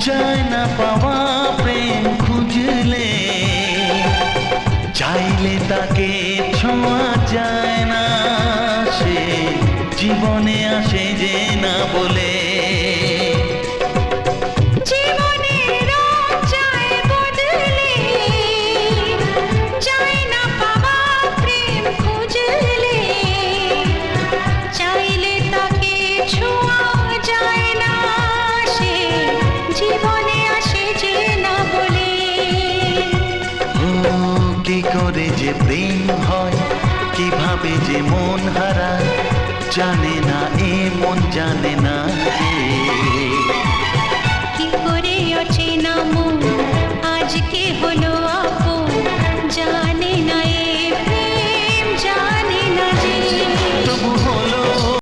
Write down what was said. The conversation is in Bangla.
যায় না পাওয়া প্রেম খুঁজলে, চাইলে তাকে ছোঁয়া যায় না, সে জীবনে আসে যে না বলে। কি করে যে প্রেম হয়, কিভাবে যে মন হারায়, জানে না এ মন জানে না। কি করে অচেনা